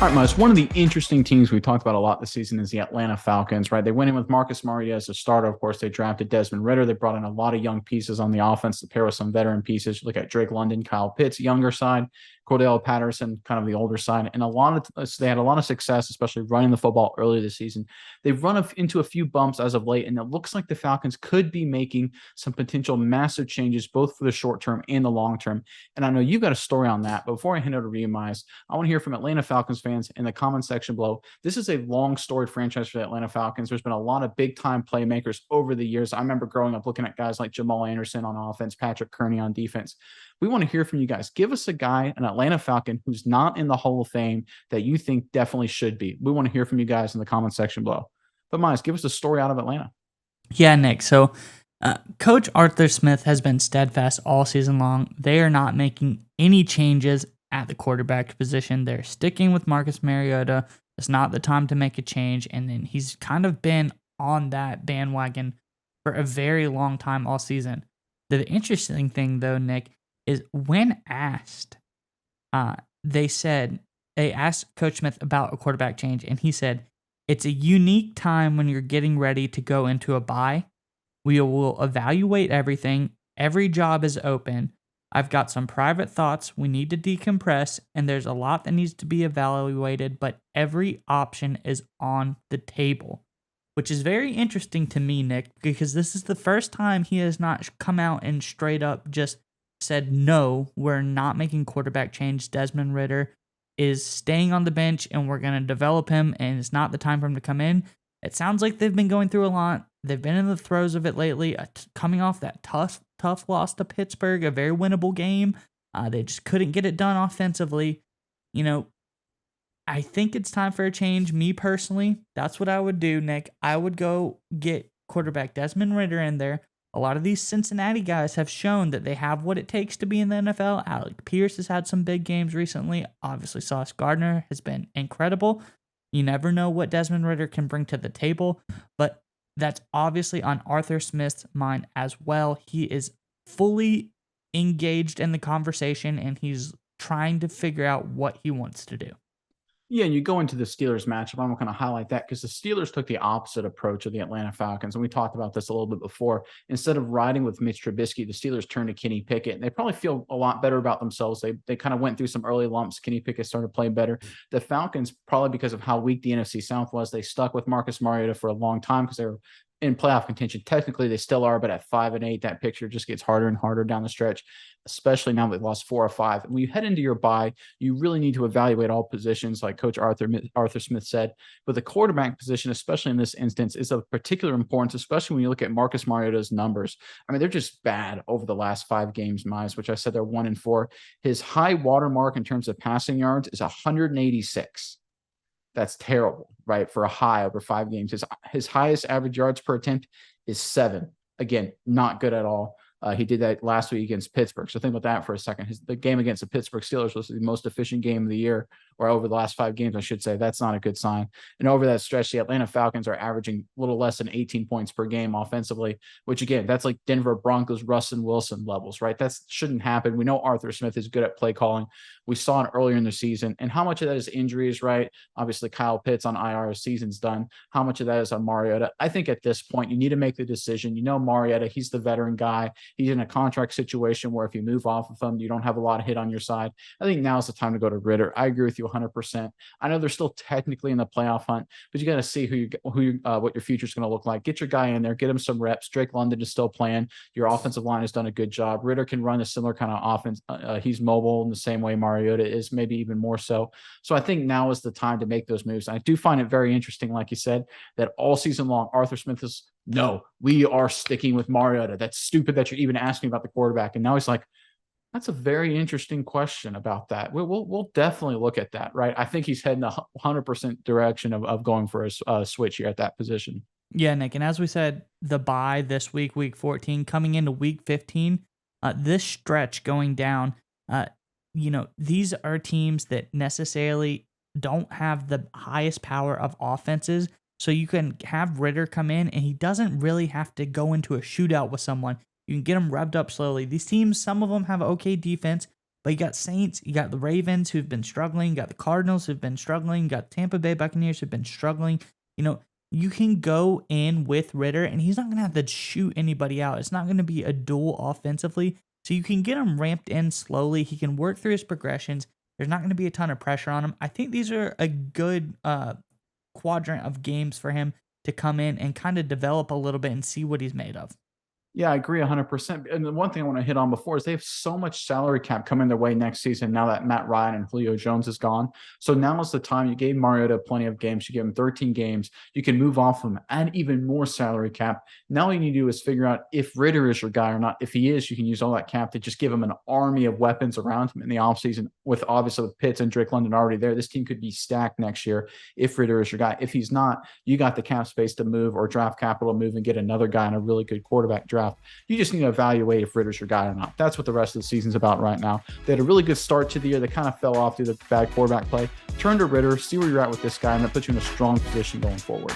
All right, Mus, one of the interesting teams we talked about a lot this season is the Atlanta Falcons, right? They went in with Marcus Mariota as a starter. Of course, they drafted Desmond Ridder. They brought in a lot of young pieces on the offense to pair with some veteran pieces. Look at Drake London, Kyle Pitts, younger side, Cordell Patterson, kind of the older side. And they had a lot of success, especially running the football earlier this season. They've run into a few bumps as of late, and it looks like the Falcons could be making some potential massive changes, both for the short term and the long term. And I know you've got a story on that, but before I hand it over to you, Mize, I want to hear from Atlanta Falcons fans in the comment section below. This is a long storied franchise for the Atlanta Falcons. There's been a lot of big time playmakers over the years. I remember growing up looking at guys like Jamal Anderson on offense, Patrick Kearney on defense. We want to hear from you guys. Give us a guy, an Atlanta Falcon, who's not in the Hall of Fame that you think definitely should be. We want to hear from you guys in the comment section below. But Miles, give us a story out of Atlanta. Yeah, Nick. So Coach Arthur Smith has been steadfast all season long. They are not making any changes at the quarterback position. They're sticking with Marcus Mariota. It's not the time to make a change. And then he's kind of been on that bandwagon for a very long time all season. The interesting thing, though, Nick, is when asked, they asked Coach Smith about a quarterback change, and he said, "It's a unique time when you're getting ready to go into a bye. We will evaluate everything. Every job is open. I've got some private thoughts we need to decompress, and there's a lot that needs to be evaluated, but every option is on the table." Which is very interesting to me, Nick, because this is the first time he has not come out and straight up just said, no, we're not making quarterback change. Desmond Ridder is staying on the bench, and we're going to develop him, and it's not the time for him to come in. It sounds like they've been going through a lot. They've been in the throes of it lately, coming off that tough loss to Pittsburgh, a very winnable game. They just couldn't get it done offensively. I think it's time for a change. Me personally, that's what I would do, Nick. I would go get quarterback Desmond Ridder in there. A lot of these Cincinnati guys have shown that they have what it takes to be in the NFL. Alec Pierce has had some big games recently. Obviously, Sauce Gardner has been incredible. You never know what Desmond Ridder can bring to the table, but that's obviously on Arthur Smith's mind as well. He is fully engaged in the conversation, and he's trying to figure out what he wants to do. Yeah, and you go into the Steelers matchup. I'm going to highlight that because the Steelers took the opposite approach of the Atlanta Falcons. And we talked about this a little bit before. Instead of riding with Mitch Trubisky, the Steelers turned to Kenny Pickett. And they probably feel a lot better about themselves. They kind of went through some early lumps. Kenny Pickett started playing better. The Falcons, probably because of how weak the NFC South was, they stuck with Marcus Mariota for a long time because they were in playoff contention. Technically, they still are, but at 5-8, that picture just gets harder and harder down the stretch, especially now they've lost 4 or 5. And when you head into your bye, you really need to evaluate all positions, like Coach Arthur Smith said. But the quarterback position, especially in this instance, is of particular importance, especially when you look at Marcus Mariota's numbers. I mean, they're just bad over the last 5 games, Mize, which I said they're 1-4. His high watermark in terms of passing yards is 186. That's terrible, right? For a high over 5 games. His highest average yards per attempt is 7. Again, not good at all. He did that last week against Pittsburgh. So think about that for a second. The game against the Pittsburgh Steelers was the most efficient game of the year, or over the last 5 games, I should say. That's not a good sign. And over that stretch, the Atlanta Falcons are averaging a little less than 18 points per game offensively, which, again, that's like Denver Broncos, Russell Wilson levels, right? That shouldn't happen. We know Arthur Smith is good at play calling. We saw it earlier in the season. And how much of that is injuries, right? Obviously, Kyle Pitts on IR, his season's done. How much of that is on Mariota? I think at this point, you need to make the decision. You know Mariota, he's the veteran guy. He's in a contract situation where if you move off of him, you don't have a lot of hit on your side. I think now's the time to go to Ridder. I agree with you 100%. I know they're still technically in the playoff hunt, but you got to see what your future is going to look like. Get your guy in there, get him some reps. Drake London is still playing. Your offensive line has done a good job. Ridder can run a similar kind of offense. He's mobile in the same way Mariota is, maybe even more so. So I think now is the time to make those moves. And I do find it very interesting, like you said, that all season long, Arthur Smith is, no, we are sticking with Mariota. That's stupid that you're even asking about the quarterback. And now he's like, that's a very interesting question about that. We'll definitely look at that, right? I think he's heading 100% direction of going for a switch here at that position. Yeah, Nick. And as we said, the bye this week, week 14, coming into week 15, this stretch going down, these are teams that necessarily don't have the highest power of offenses. So you can have Ridder come in, and he doesn't really have to go into a shootout with someone. You can get them revved up slowly. These teams, some of them have okay defense, But you got Saints, you got the Ravens who've been struggling, you got the Cardinals who've been struggling, you got Tampa Bay Buccaneers who've been struggling. You know, you can go in with Ridder and he's not going to have to shoot anybody out. It's not going to be a duel offensively. So you can get him ramped in slowly. He can work through his progressions. There's not going to be a ton of pressure on him. I think these are a good quadrant of games for him to come in and kind of develop a little bit and see what he's made of. Yeah, I agree 100%. And the one thing I want to hit on before is they have so much salary cap coming their way next season now that Matt Ryan and Julio Jones is gone. So now is the time. You gave Mariota plenty of games. You gave him 13 games. You can move off him, add even more salary cap. Now all you need to do is figure out if Ridder is your guy or not. If he is, you can use all that cap to just give him an army of weapons around him in the offseason with obviously with Pitts and Drake London already there. This team could be stacked next year if Ridder is your guy. If he's not, you got the cap space to move or draft capital to move and get another guy in a really good quarterback draft. You just need to evaluate if Ridder's your guy or not. That's what the rest of the season's about right now. They had a really good start to the year. They kind of fell off due to the bad quarterback play. Turn to Ridder, see where you're at with this guy, and that puts you in a strong position going forward.